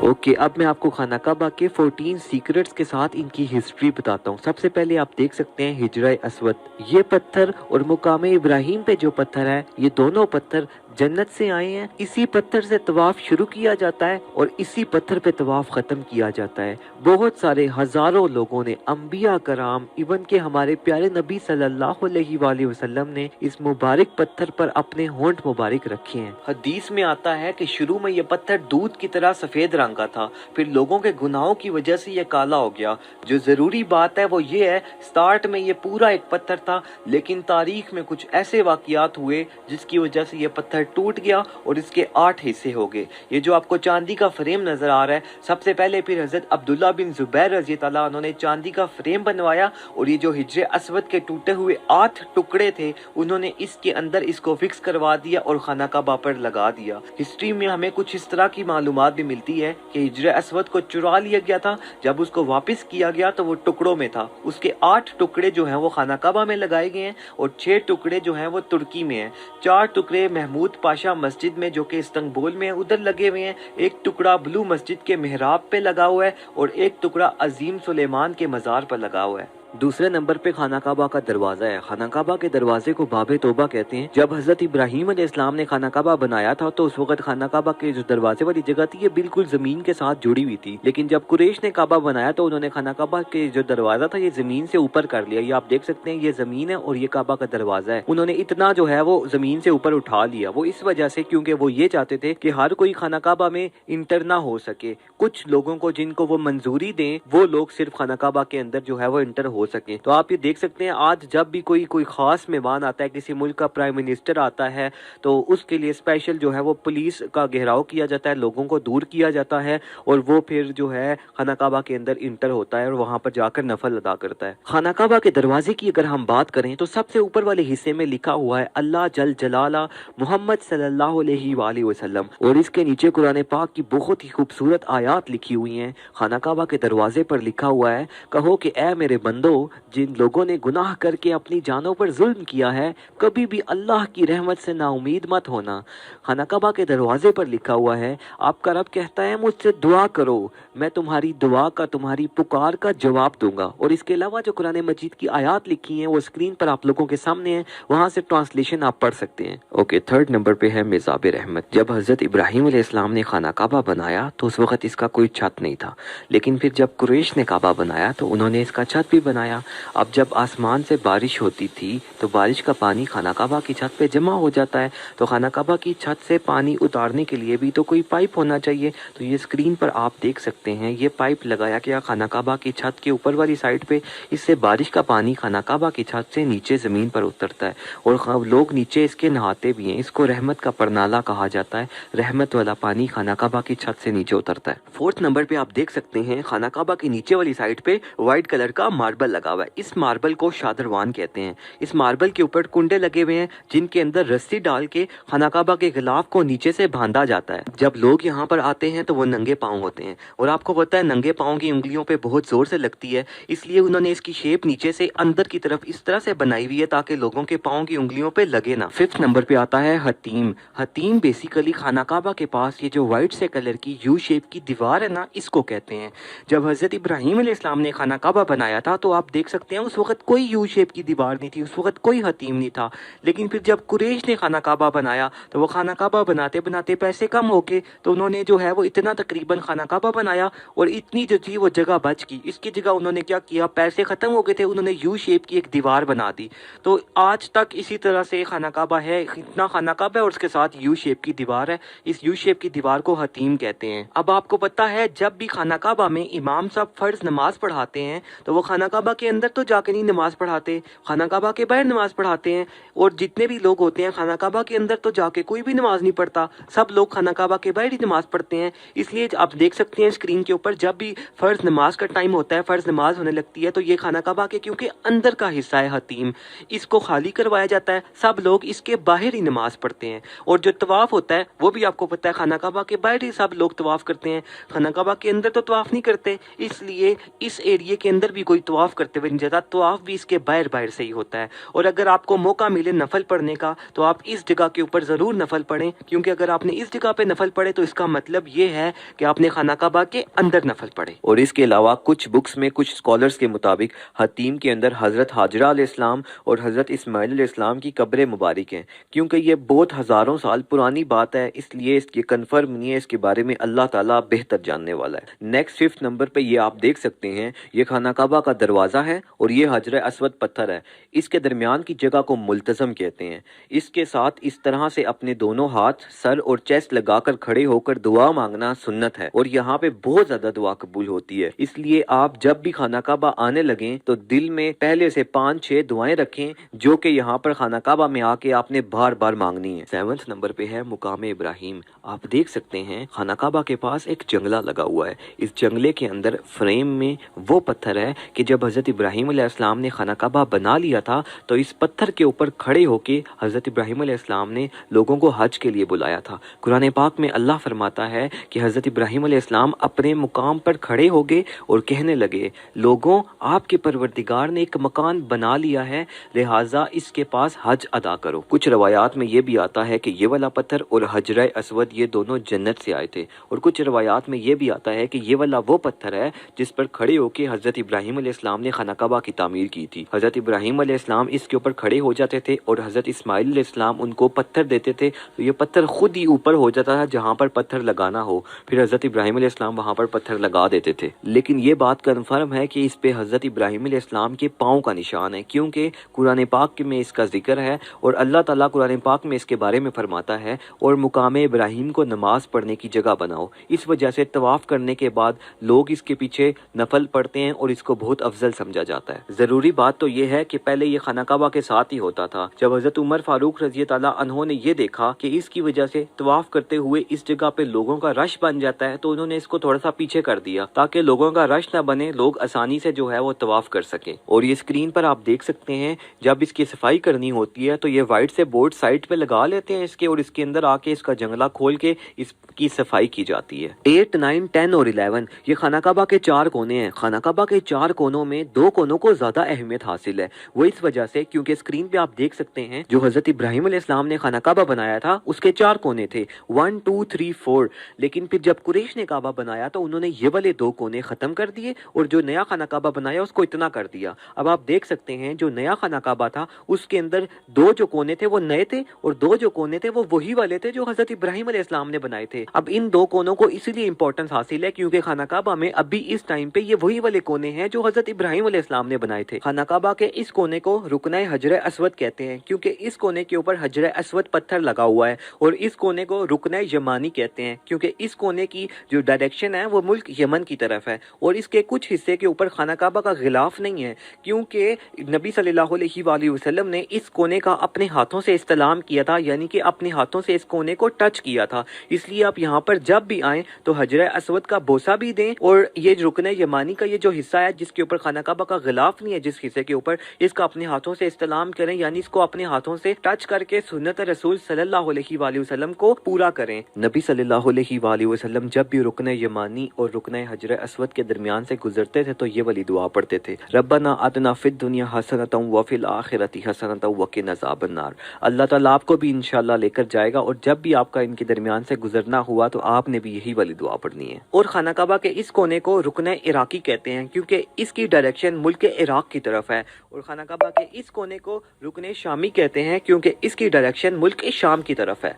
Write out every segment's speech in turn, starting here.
Okay अब मैं आपको खाना काबा के 14 सीक्रेट्स के साथ इनकी हिस्ट्री बताता हूँ। सबसे पहले आप देख सकते हैं हिजरा अस्वद, ये पत्थर और मुकाम इब्राहिम पे जो पत्थर है, ये दोनों पत्थर जन्नत से आए हैं। इसी पत्थर से तवाफ शुरू किया जाता है और इसी पत्थर पे तवाफ खत्म किया जाता है। बहुत सारे हजारों लोगों ने, अंबिया कराम, इवन के हमारे प्यारे नबी सल्लल्लाहु अलैहि वसल्लम ने इस मुबारक पत्थर पर अपने होंठ मुबारक रखे हैं। हदीस में आता है कि शुरू में ये पत्थर दूध की तरह सफेद रंग का था, फिर लोगों के गुनाहों की वजह से ये काला हो गया। जो जरूरी बात है वो ये है, स्टार्ट में ये पूरा एक पत्थर था, लेकिन तारीख में कुछ ऐसे वाकयात हुए जिसकी वजह से ये पत्थर टूट गया और इसके 8 हिस्से हो गए। ये जो आपको चांदी का फ्रेम नजर आ रहा है, सबसे पहले फिर हजरत अब्दुल्ला बिन जुबैर रजी अल्लाह अन्हु ने चांदी का फ्रेम बनवाया और ये जो हिजरे अस्वद के टूटे हुए 8 टुकड़े थे, उन्होंने इसके अंदर इसको फिक्स करवा दिया और खाना काबा पर लगा दिया। हिस्ट्री में हमें कुछ इस तरह की मालूमात भी मिलती है कि हिजरे अस्वद को चुरा लिया गया था, जब उसको वापस किया गया तो वो टुकड़ों में था। उसके 8 टुकड़े जो हैं वो खाना काबा में लगाए गए हैं और 6 टुकड़े जो हैं वो तुर्की में हैं। 4 टुकड़े महमूद पाशा मस्जिद में जो कि इस्तांबुल में उधर लगे हुए हैं, एक टुकड़ा ब्लू मस्जिद के मेहराब पे लगा हुआ है और एक टुकड़ा अजीम सुलेमान के मजार पर लगा हुआ है। दूसरे नंबर पे खाना काबा का दरवाजा है। खाना काबा के दरवाजे को बाबे तोबा कहते हैं। जब हजरत इब्राहिम अलैहिस्सलाम ने खाना काबा बनाया था तो उस वक्त खाना काबा के जो दरवाजे वाली जगह थी ये बिल्कुल जमीन के साथ जुड़ी हुई थी, लेकिन जब कुरैश ने काबा बनाया तो उन्होंने खाना काबा के जो दरवाजा था ये जमीन से ऊपर कर लिया। ये आप देख सकते हैं, ये जमीन है और ये काबा का दरवाजा है। उन्होंने इतना जो है वो जमीन से ऊपर उठा लिया, वो इस वजह से क्योंकि वो ये चाहते थे कि हर कोई खाना काबा में इंटर ना हो सके। कुछ लोगों को जिनको वो मंजूरी दें वो लोग सिर्फ खाना काबा के अंदर जो है वो इंटर हो सके। तो आप ये देख सकते हैं, आज जब भी कोई खास मेहमान आता है, किसी मुल्क का प्राइम मिनिस्टर आता है, तो उसके लिए स्पेशल जो है वो पुलिस का घेराव किया जाता है, लोगों को दूर किया जाता है और वो फिर जो है खाना काबा के अंदर इंटर होता है और वहां पर जाकर नफल अदा करता है। खाना काबा के दरवाजे की अगर हम बात करें तो सबसे ऊपर वाले हिस्से में लिखा हुआ है अल्लाह जल जलाला मोहम्मद सल्लल्लाहु अलैहि वसल्लम और इसके नीचे कुरान पाक की बहुत ही खूबसूरत आयात लिखी हुई हैं। खाना काबा के दरवाजे पर लिखा हुआ है, कहो कि ए मेरे बंदो, जिन लोगों ने गुनाह करके अपनी जानों पर जुल्म किया है, कभी भी अल्लाह की रहमत से नाउमीद मत होना। खाना काबा के दरवाजे पर लिखा हुआ है, आपका रब कहता है मुझसे दुआ करो, मैं तुम्हारी दुआ का, तुम्हारी पुकार का जवाब दूंगा। और इसके अलावा जो कुरान मजीद की आयात लिखी हैं वो स्क्रीन पर आप लोगों के सामने है, वहां से ट्रांसलेशन आप पढ़ सकते हैं। ओके, थर्ड नंबर पे है मिज़ाब रहमत। जब हजरत इब्राहिम अलैहिस्सलाम ने खाना काबा बनाया तो उस वक्त इसका कोई छत नहीं था, लेकिन फिर जब कुरैश ने काबा बनाया तो उन्होंने इसका छत भी बनाया। अब जब आसमान से बारिश होती थी तो बारिश का पानी खाना काबा की छत पे जमा हो जाता है, तो खाना काबा की छत से पानी उतारने के लिए भी तो कोई पाइप होना चाहिए। तो ये स्क्रीन पर आप देख सकते हैं, ये पाइप लगाया गया खाना काबा की छत के ऊपर वाली साइड पे। इससे बारिश का पानी खाना काबा की छत से नीचे जमीन पर उतरता है और लोग नीचे इसके नहाते भी हैं। इसको रहमत का परनाला कहा जाता है, रहमत वाला पानी खाना काबा की छत से नीचे उतरता है। फोर्थ नंबर पे आप देख सकते हैं, खाना काबा की नीचे वाली साइड पे व्हाइट कलर का मार्बल लगा हुआ है। इस मार्बल को शादरवान कहते हैं। इस मार्बल के ऊपर कुंडे लगे हुए हैं जिनके अंदर रस्सी डाल के खाना काबा के गिलाफ को नीचे से बांधा जाता है। जब लोग यहाँ पर आते हैं तो वो नंगे पाँव होते हैं और आपको पता है नंगे पाँव की उंगलियों पे बहुत जोर से लगती है, इसलिए उन्होंने इसकी शेप नीचे से अंदर की तरफ इस तरह से बनाई हुई है ताकि लोगों के पाँव की उंगलियों पे लगे ना। फिफ्थ नंबर पे आता है हतीम। हतीम बेसिकली खाना काबा के पास ये जो व्हाइट से कलर की यू शेप की दीवार है ना, इसको कहते हैं। जब हजरत इब्राहिम अलैहिस्सलाम ने खाना काबा बनाया था तो आप देख सकते हैं उस वक्त कोई यू शेप की दीवार नहीं थी, उस वक्त कोई हतीम नहीं था। लेकिन फिर जब कुरैश ने खाना काबा बनाया तो वो खाना काबा बनाते बनाते पैसे कम हो गए, तो उन्होंने जो है वो इतना तकरीबन खाना काबा बनाया और इतनी जो थी वो जगह बच गई। इसकी जगह उन्होंने क्या किया, पैसे खत्म हो गए थे, उन्होंने यू शेप की एक दीवार बना दी। तो आज तक इसी तरह से खाना काबा है, इतना खाना काबा है और उसके साथ यू शेप की दीवार है। इस यू शेप की दीवार को हतीम कहते हैं। अब आपको पता है जब भी खाना काबा में इमाम साहब फर्ज नमाज पढ़ाते हैं तो वो खाना काबा के अंदर तो जाके नहीं नमाज पढ़ाते, खाना काबा के बाहर नमाज पढ़ाते हैं। और जितने भी लोग होते हैं खाना काबा के अंदर तो जाके कोई भी नमाज नहीं पढ़ता, सब लोग खाना काबा के बाहर ही नमाज पढ़ते हैं। इसलिए आप देख सकते हैं स्क्रीन के ऊपर, जब भी फर्ज नमाज का टाइम होता है, फर्ज नमाज होने लगती है, तो ये खाना काबा के क्योंकि अंदर का हिस्सा है हतीम, इसको खाली करवाया जाता है, सब लोग इसके बाहर ही नमाज पढ़ते हैं। और जो तवाफ होता है वो भी आपको पता है खाना काबा के बाहर ही सब लोग तवाफ करते हैं, खाना काबा के अंदर तो तवाफ नहीं करते, इसलिए इस एरिया के अंदर भी कोई तवाफ तवाफ करते हुए नहीं जाता, तवाफ भी इसके बाहर बाहर से ही होता है। और अगर आपको मौका मिले नफल पढ़ने का तो आप इस जगह के ऊपर ज़रूर नफल पढ़ें, क्योंकि अगर आपने इस जगह पे नफल पढ़े तो इसका मतलब ये है कि आपने खाना काबा के अंदर नफल पढ़े। और इसके अलावा कुछ बुक्स में कुछ स्कॉलर्स के मुताबिक हतीम के अंदर हज़रत हाजरा अलैहिस्सलाम और हज़रत इस्माइल अलैहिस्सलाम की कब्रें मुबारक हैं। क्योंकि ये बहुत हज़ारों साल पुरानी बात है, इसलिए इसकी कन्फर्म नहीं है, इसके बारे में अल्लाह ताला बेहतर जानने वाला है। नेक्स्ट 5th नंबर पे ये आप देख सकते हैं, ये खाना काबा का दरवाज़ा है और ये हजर अस्वद पत्थर है। इसके दरमियान की जगह को मुल्तज़म कहते हैं। इसके साथ इस तरह से अपने दोनों हाथ सर और चेस्ट लगाकर खड़े होकर दुआ मांगना सुन्नत है और यहाँ पे बहुत ज़्यादा दुआ कबूल होती है। इसलिए आप जब भी खाना काबा आने लगें तो दिल में पहले से 5-6 दुआएं रखें जो कि यहाँ पर खाना काबा में आके आपने बार बार मांगनी है। 7th नंबर पे है मुकाम इब्राहिम। आप देख सकते हैं खाना काबा के पास एक जंगला लगा हुआ है। इस जंगले के अंदर फ्रेम में वो पत्थर है कि जब हज़रत इब्राहिम अलैहिस्सलाम ने खाना काबा बना लिया था तो इस पत्थर के ऊपर खड़े होके हज़रत इब्राहिम अलैहिस्सलाम ने लोगों को हज के लिए बुलाया था। कुरान पाक में अल्लाह फरमाता है कि हज़रत इब्राहिम अलैहिस्सलाम अपने मुकाम पर खड़े हो गए और कहने लगे, लोगों आपके परवरदिगार ने एक मकान बना लिया है, लिहाजा इसके पास हज अदा करो। कुछ रवायात में ये भी आता है कि ये वाला पत्थर और हजर अस्वद ये दोनों जन्नत से आए थे, और कुछ रवायात में ये भी आता है कि ये वाला वो पत्थर है जिस पर खड़े होकर हज़रत इब्राहिम अलैहिस्सलाम ने खाना काबा की तामीर की थी। हज़रत इब्राहिम अलैहिस्सलाम इसके ऊपर खड़े हो जाते थे और हज़रत इस्माइल अलैहिस्सलाम उनको पत्थर देते थे, तो ये पत्थर खुद ही ऊपर हो जाता था जहाँ पर पत्थर लगाना हो, फिर हज़रत इब्राहिम अलैहिस्सलाम वहाँ पर पत्थर लगा देते थे। लेकिन ये बात कन्फर्म है कि इस पे हज़रत इब्राहिम अलैहिस्सलाम के पाँव का निशान है, क्योंकि कुरान पाक में इसका जिक्र है और अल्लाह ताला कुरान पाक में इसके बारे में फरमाता है, और मुकाम इब्राहिम को नमाज पढ़ने की जगह बनाओ। इस वजह से तवाफ़ करने के बाद लोग इसके पीछे नफल पढ़ते हैं और इसको बहुत अफजल समझा जाता है। ज़रूरी बात तो ये है कि पहले ये खाना काबा के साथ ही होता था। जब हज़रत उमर फारूक रज़ी ताला अन्हो ने ये देखा कि इसकी वजह से तवाफ़ करते हुए इस जगह पे लोगों का रश बन जाता है, तो उन्होंने इसको थोड़ा सा पीछे कर दिया ताकि लोगों का रश ना बने, लोग आसानी से जो है वो तवाफ़ कर सकें। और ये स्क्रीन पर आप देख सकते हैं, जब इसकी सफाई करनी होती है तो ये वाइट से बोर्ड साइड पे लगा लेते हैं इसके, और इसके अंदर आके इसका जंगला खोल के इसकी सफाई की जाती है। 8, 9, 10 और 11 ये खाना काबा के 4 कोने हैं। खाना काबा के 4 कोनों में 2 कोनों को ज्यादा अहमियत हासिल है, वो इस वजह से क्योंकि स्क्रीन पे आप देख सकते हैं जो हजरत इब्राहिम अलैहिस्सलाम ने खाना काबा बनाया था उसके 4 कोने थे, 1, 2, 3, 4। लेकिन फिर जब कुरैश ने काबा बनाया तो उन्होंने ये वाले 2 कोने खत्म कर दिए और जो नया खाना काबा बनाया उसको इतना कर दिया। अब आप देख सकते हैं जो नया खाना काबा था उसके अंदर 2 जो कोने थे वो नए थे और 2 जो कोने थे वो वही वाले थे जो हजरत इब्राहिम अलैहिस्सलाम ने बनाए थे। अब इन 2 कोनों को इसीलिए इंपॉर्टेंस हासिल है क्योंकि खाना काबा में अभी इस टाइम पे ये वही वाले कोने हैं जो हजरत इब्राहिम अलैहिस्सलाम ने बनाए थे। खाना काबा के इस कोने को रुकने हजर अस्वद कहते हैं क्योंकि इस कोने के ऊपर हजर अस्वद पत्थर लगा हुआ है, और इस कोने को रुकने यमानी कहते हैं क्योंकि इस कोने की जो डायरेक्शन है वो मुल्क यमन की तरफ है, और इसके कुछ हिस्से के ऊपर खाना काबा का गिलाफ नहीं है क्योंकि नबी सल्लल्लाहु अलैहि वसल्लम ने इस कोने का अपने हाथों से इस्तेलाम किया था, यानी कि अपने हाथों से इस कोने को टच किया था। इसलिए आप यहाँ पर जब भी आए तो हजर अस्वद का बोसा भी दें, और ये रुकने यमानी का ये जो हिस्सा है जिसके ऊपर खाना काबा का गिलाफ नहीं है, जिस हिस्से के ऊपर, इसका अपने हाथों से इस्तेलाम करें, यानी इसको अपने हाथों से टच करके सुन्नत रसूल सल्लल्लाहु अलैहि वसल्लम को पूरा करें। नबी सल्लल्लाहु अलैहि वसल्लम जब भी रुकने यमानी और रुकने हजर अस्वद के दरमियान से गुजरते थे तो ये वाली दुआ पढ़ते थे, रब्बना आतना फिद दुनिया हसनतम व फिल आखिरती हसनतम व किना अज़ाबन्नार। अल्लाह ताला आपको भी इंशाल्लाह लेकर जाएगा, और जब भी आपका इनके दरमियान से गुजरना हुआ तो आपने भी यही वाली दुआ पढ़नी है। और खाना काबा के इस कोने को रुकने इराकी कहते हैं क्योंकि इसकी डायरेक्शन मुल्क इराक की तरफ है, और खाना काबा के इस कोने को रुकने शामी कहते हैं क्योंकि इसकी डायरेक्शन मुल्क शाम की तरफ है।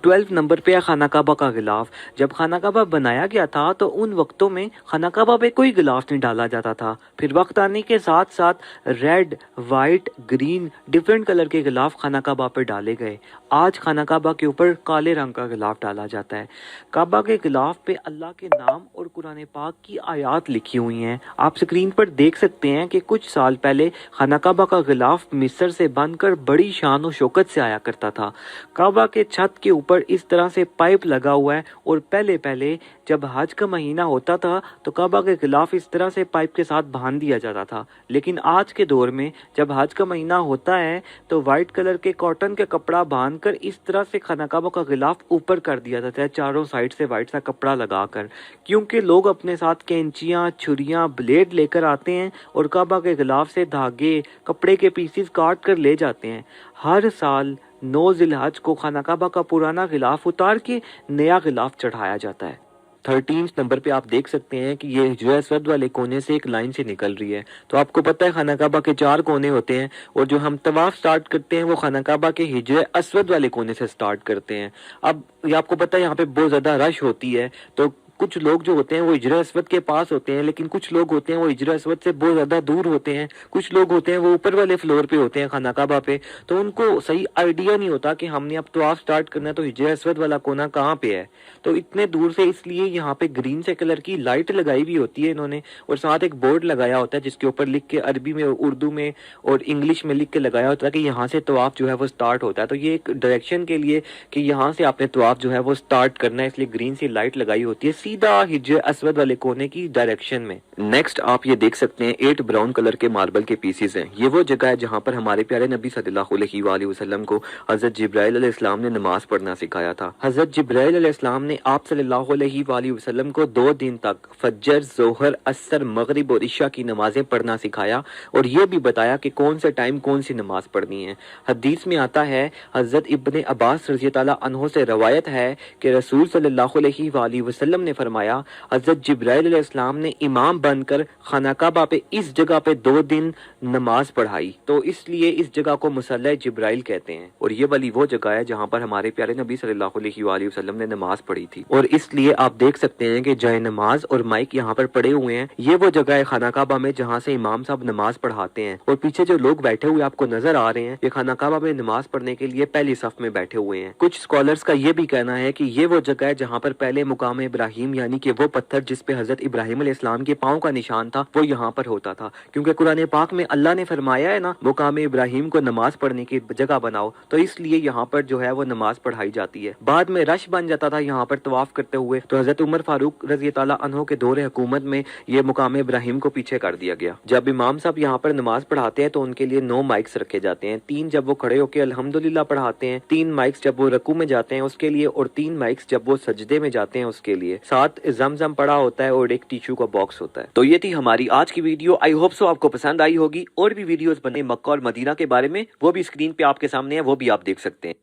12 नंबर पे है खाना काबा का गिलाफ। जब खाना काबा बनाया गया था तो उन वक्तों में खाना काबा पे कोई गिलाफ नहीं डाला जाता था, फिर वक्त आने के साथ साथ red, white, green different colour के गिलाफ खाना काबा पे डाले गए। आज खाना काबा के ऊपर काले रंग का गिलाफ डाला जाता है। काबा के गिलाफ पे अल्लाह के नाम और कुरान पाक की आयात लिखी हुई हैं। आप स्क्रीन पर देख सकते हैं कि कुछ साल पहले खाना काबा का गिलाफ मिस्र से बनकर बड़ी शान और शौकत से आया करता था। काबा के छत के ऊपर इस तरह से पाइप लगा हुआ है, और पहले जब हज का महीना होता था तो काबा के गिलाफ इस तरह से पाइप के साथ बांध दिया जाता था। लेकिन आज के दौर में जब हज का महीना होता है तो वाइट कलर के कॉटन के कपड़ा बांधकर इस तरह से खाना काबा का गिलाफ ऊपर कर दिया जाता है, चारों साइड से वाइट सा कपड़ा लगाकर, क्योंकि लोग अपने साथ कैंचियाँ, छुरियाँ, ब्लेड लेकर आते हैं और काबा के गिलाफ से धागे, कपड़े के पीसेस काट कर ले जाते हैं। हर साल 9 ज़िलहज को खाना काबा का पुराना गिलाफ उतार के नया गिलाफ चढ़ाया जाता है। 13 नंबर पे आप देख सकते हैं कि ये हिजरा अस्वद वाले कोने से एक लाइन से निकल रही है। तो आपको पता है खाना काबा के 4 कोने होते हैं और जो हम तवाफ स्टार्ट करते हैं वो खाना काबा के हिजरा अस्वद वाले कोने से स्टार्ट करते हैं। अब ये आपको पता है यहाँ पे बहुत ज़्यादा रश होती है, तो कुछ लोग जो होते हैं वो हिजरा अस्वद के पास होते हैं, लेकिन कुछ लोग होते हैं वो हिजरा अस्वद से बहुत ज़्यादा दूर होते हैं। कुछ लोग होते हैं वो ऊपर वाले फ्लोर पे होते हैं खाना काबा पे, तो उनको सही आइडिया नहीं होता कि हमने अब तो आप स्टार्ट करना है तो हिजरा अस्वद वाला कोना कहाँ पे है। तो इतने दूर से इसलिए यहाँ पे ग्रीन से कलर की लाइट लगाई हुई होती है इन्होंने, और साथ एक बोर्ड लगाया होता है जिसके ऊपर लिख के अरबी में, उर्दू में और इंग्लिश में लिख के लगाया होता है कि यहाँ से तवाफ जो है वो स्टार्ट होता है। तो ये एक डायरेक्शन के लिए कि यहाँ से आपने तवाफ जो है वो स्टार्ट करना है, इसलिए ग्रीन सी लाइट लगाई होती है सीधा हिजरा अस्वद वाले कोने की डायरेक्शन में। नेक्स्ट आप ये देख सकते हैं 8 ब्राउन कलर के मार्बल के पीसेस हैं। ये वो जगह है जहाँ पर हमारे प्यारे नबी सल्लल्लाहु अलैहि वसल्लम को हजरत जिब्राइल अलैहिस्सलाम ने नमाज पढ़ना सिखाया था। हजरत जिब्राइल अलैहिस्सलाम ने आप सल्लल्लाहु अलैहि वसल्लम को 2 दिन तक फज्र, जोहर, असर, मगरिब और इशा की नमाजें पढ़ना सिखाया और ये भी बताया कि कौन से टाइम कौन सी नमाज पढ़नी है। हदीस में आता है, हजरत इब्ने अब्बास रज़ी अल्लाह अन्हु से रवायत है कि रसूल सल्लल्लाहु अलैहि वसल्लम ने फरमाया, हजरत जिब्राइल अलैहिस्सलाम ने इमाम बनकर खाना काबा पे इस जगह पे 2 दिन नमाज पढ़ाई, तो इसलिए इस जगह को मुसल्ला जिब्राइल कहते हैं। और ये वाली वो जगह है जहाँ पर हमारे प्यारे नबी सल्लल्लाहु अलैहि वसल्लम ने नमाज पढ़ी थी, और इसलिए आप देख सकते हैं कि जाए नमाज और माइक यहाँ पर पड़े हुए हैं। ये वो जगह है खाना काबा में जहाँ से इमाम साहब नमाज पढ़ाते हैं, और पीछे जो लोग बैठे हुए आपको नजर आ रहे हैं ये खाना काबा में नमाज पढ़ने के लिए पहली सफ में बैठे हुए हैं। कुछ स्कॉलर्स का ये भी कहना है कि ये वो जगह है जहाँ पर पहले मुकाम इब्राहिम यानी कि वो पत्थर जिस पे हजरत इब्राहिम अलैहिस्सलाम के पांव का निशान था वो यहाँ पर होता था, क्योंकि कुरान पाक में अल्लाह ने फरमाया है ना, मुकाम इब्राहिम को नमाज पढ़ने की जगह बनाओ, तो इसलिए यहाँ पर जो है वो नमाज पढ़ाई जाती है। बाद में रश बन जाता था यहाँ पर तवाफ करते हुए, तो हजरत उमर फारूक रज़ी अल्लाह अन्हु के दौर हुकूमत में ये मुकाम इब्राहिम को पीछे कर दिया गया। जब इमाम साहब यहाँ पर नमाज पढ़ाते हैं तो उनके लिए 9 माइक्स रखे जाते हैं, 3 जब वो खड़े होकर अल्हम्दुलिल्लाह पढ़ाते हैं, 3 माइक्स जब वो रकू में जाते हैं उसके लिए, और 3 माइक्स जब वो सजदे में जाते हैं उसके लिए। साथ ज़मज़म पड़ा होता है और एक टिश्यू का बॉक्स होता है। तो ये थी हमारी आज की वीडियो। आई होप सो आपको पसंद आई होगी। और भी वीडियोस बने मक्का और मदीना के बारे में, वो भी स्क्रीन पे आपके सामने है, वो भी आप देख सकते हैं।